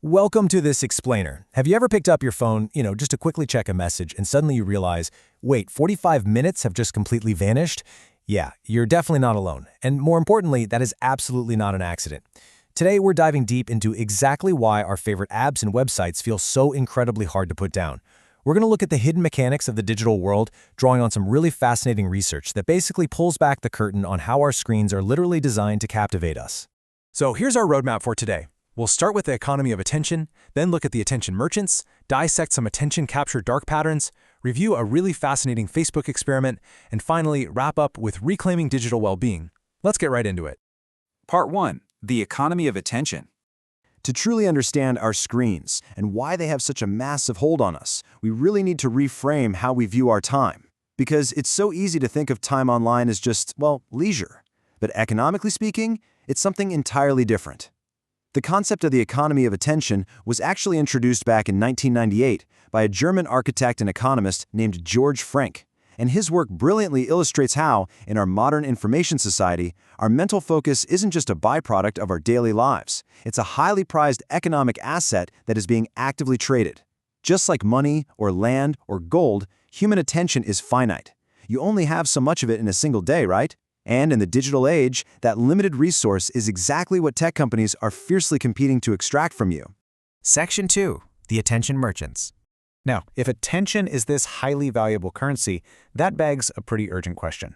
Welcome to this explainer. Have you ever picked up your phone, just to quickly check a message and suddenly you realize, wait, 45 minutes have just completely vanished? Yeah, you're definitely not alone. And more importantly, that is absolutely not an accident. Today, we're diving deep into exactly why our favorite apps and websites feel so incredibly hard to put down. We're going to look at the hidden mechanics of the digital world, drawing on some really fascinating research that basically pulls back the curtain on how our screens are literally designed to captivate us. So here's our roadmap for today. We'll start with the economy of attention, then look at the attention merchants, dissect some attention capture dark patterns, review a really fascinating Facebook experiment, and finally wrap up with reclaiming digital well-being. Let's get right into it. Part 1. The economy of attention. To truly understand our screens and why they have such a massive hold on us, we really need to reframe how we view our time. Because it's so easy to think of time online as just, leisure. But economically speaking, it's something entirely different. The concept of the economy of attention was actually introduced back in 1998 by a German architect and economist named George Frank, and his work brilliantly illustrates how, in our modern information society, our mental focus isn't just a byproduct of our daily lives. It's a highly prized economic asset that is being actively traded. Just like money or land or gold, human attention is finite. You only have so much of it in a single day, right? And in the digital age, that limited resource is exactly what tech companies are fiercely competing to extract from you. Section 2. The attention merchants. Now, if attention is this highly valuable currency, that begs a pretty urgent question.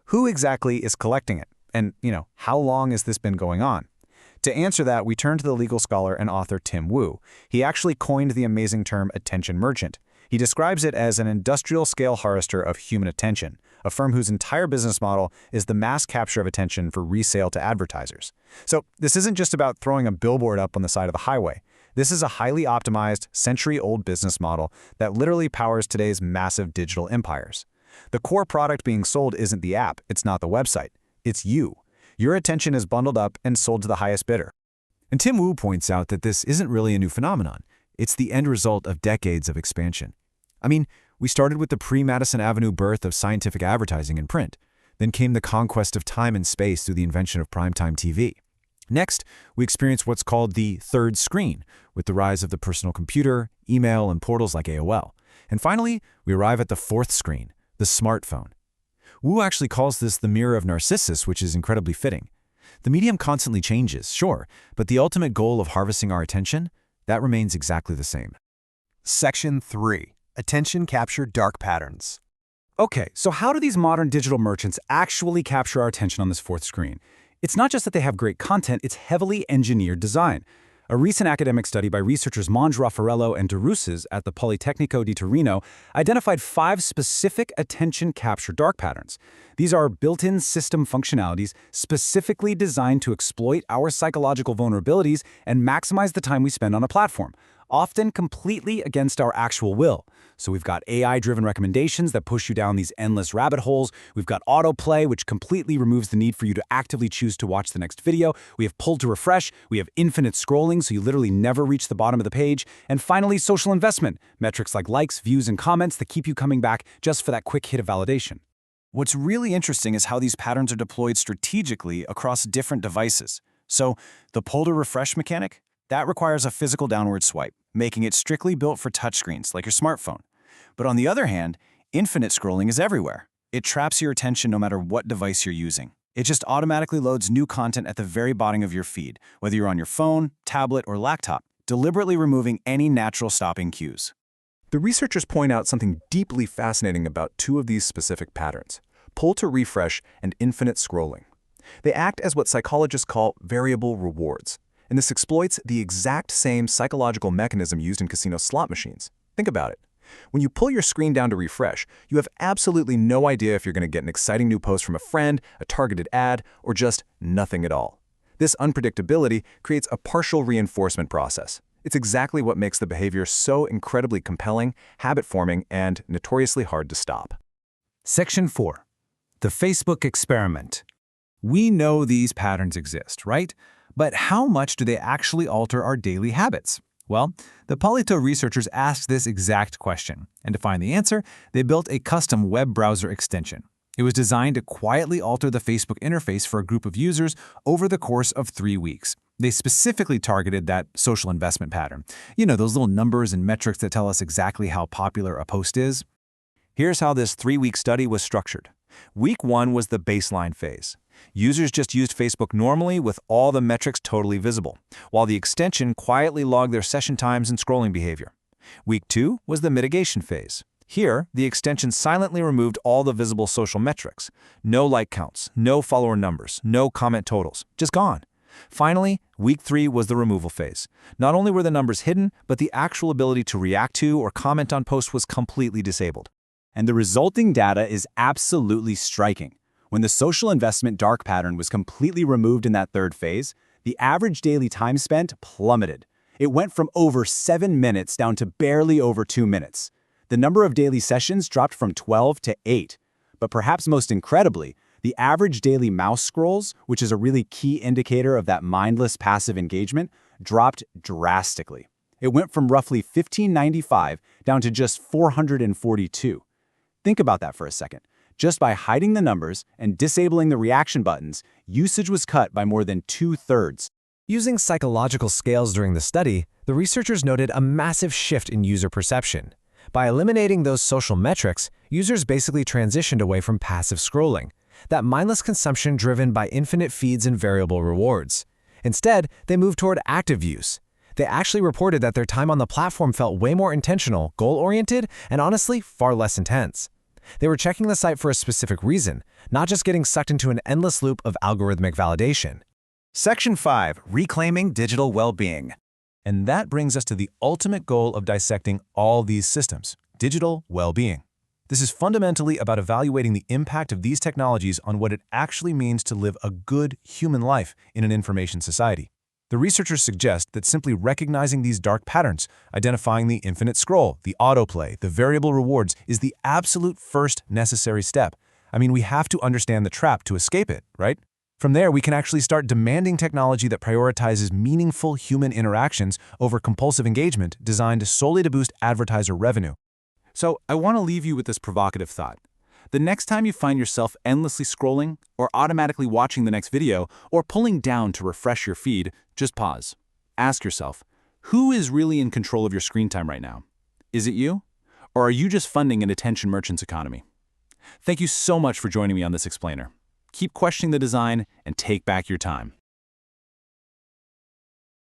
Who exactly is collecting it? And, how long has this been going on? To answer that, we turn to the legal scholar and author Tim Wu. He actually coined the amazing term attention merchant. He describes it as an industrial-scale harvester of human attention, a firm whose entire business model is the mass capture of attention for resale to advertisers. So this isn't just about throwing a billboard up on the side of the highway. This is a highly optimized, century-old business model that literally powers today's massive digital empires. The core product being sold isn't the app, it's not the website, it's you. Your attention is bundled up and sold to the highest bidder. And Tim Wu points out that this isn't really a new phenomenon. It's the end result of decades of expansion. We started with the pre-Madison Avenue birth of scientific advertising in print. Then came the conquest of time and space through the invention of primetime TV. Next, we experienced what's called the third screen, with the rise of the personal computer, email, and portals like AOL. And finally, we arrive at the fourth screen, the smartphone. Wu actually calls this the mirror of Narcissus, which is incredibly fitting. The medium constantly changes, sure, but the ultimate goal of harvesting our attention, that remains exactly the same. Section 3. Attention capture dark patterns. Okay, so how do these modern digital merchants actually capture our attention on this fourth screen? It's not just that they have great content, it's heavily engineered design. A recent academic study by researchers Monge Raffarello and De Rousses at the Politecnico di Torino identified 5 specific attention capture dark patterns. These are built-in system functionalities specifically designed to exploit our psychological vulnerabilities and maximize the time we spend on a platform, often completely against our actual will. So we've got AI-driven recommendations that push you down these endless rabbit holes. We've got autoplay, which completely removes the need for you to actively choose to watch the next video. We have pull to refresh. We have infinite scrolling, so you literally never reach the bottom of the page. And finally, social investment, metrics like likes, views, and comments that keep you coming back just for that quick hit of validation. What's really interesting is how these patterns are deployed strategically across different devices. So the pull to refresh mechanic, that requires a physical downward swipe, making it strictly built for touchscreens like your smartphone. But on the other hand, infinite scrolling is everywhere. It traps your attention no matter what device you're using. It just automatically loads new content at the very bottom of your feed, whether you're on your phone, tablet, or laptop, deliberately removing any natural stopping cues. The researchers point out something deeply fascinating about 2 of these specific patterns: pull to refresh and infinite scrolling. They act as what psychologists call variable rewards, and this exploits the exact same psychological mechanism used in casino slot machines. Think about it. When you pull your screen down to refresh, you have absolutely no idea if you're going to get an exciting new post from a friend, a targeted ad, or just nothing at all. This unpredictability creates a partial reinforcement process. It's exactly what makes the behavior so incredibly compelling, habit-forming, and notoriously hard to stop. Section 4. The Facebook experiment. We know these patterns exist, right? But how much do they actually alter our daily habits? Well, the Polito researchers asked this exact question, and to find the answer, they built a custom web browser extension. It was designed to quietly alter the Facebook interface for a group of users over the course of 3 weeks. They specifically targeted that social investment pattern. You know, those little numbers and metrics that tell us exactly how popular a post is. Here's how this 3-week study was structured. Week 1 was the baseline phase. Users just used Facebook normally with all the metrics totally visible, while the extension quietly logged their session times and scrolling behavior. Week 2 was the mitigation phase. Here, the extension silently removed all the visible social metrics. No like counts, no follower numbers, no comment totals, just gone. Finally, week 3 was the removal phase. Not only were the numbers hidden, but the actual ability to react to or comment on posts was completely disabled. And the resulting data is absolutely striking. When the social investment dark pattern was completely removed in that third phase, the average daily time spent plummeted. It went from over 7 minutes down to barely over 2 minutes. The number of daily sessions dropped from 12 to 8. But perhaps most incredibly, the average daily mouse scrolls, which is a really key indicator of that mindless passive engagement, dropped drastically. It went from roughly 1595 down to just 442. Think about that for a second. Just by hiding the numbers and disabling the reaction buttons, usage was cut by more than 2/3. Using psychological scales during the study, the researchers noted a massive shift in user perception. By eliminating those social metrics, users basically transitioned away from passive scrolling, that mindless consumption driven by infinite feeds and variable rewards. Instead, they moved toward active use. They actually reported that their time on the platform felt way more intentional, goal-oriented, and honestly, far less intense. They were checking the site for a specific reason, not just getting sucked into an endless loop of algorithmic validation. Section 5, Reclaiming Digital Well-Being. And that brings us to the ultimate goal of dissecting all these systems, digital well-being. This is fundamentally about evaluating the impact of these technologies on what it actually means to live a good human life in an information society. The researchers suggest that simply recognizing these dark patterns, identifying the infinite scroll, the autoplay, the variable rewards, is the absolute first necessary step. I mean, we have to understand the trap to escape it, right? From there, we can actually start demanding technology that prioritizes meaningful human interactions over compulsive engagement designed solely to boost advertiser revenue. So, I want to leave you with this provocative thought. The next time you find yourself endlessly scrolling, or automatically watching the next video, or pulling down to refresh your feed, just pause. Ask yourself, who is really in control of your screen time right now? Is it you? Or are you just funding an attention merchant's economy? Thank you so much for joining me on this explainer. Keep questioning the design and take back your time.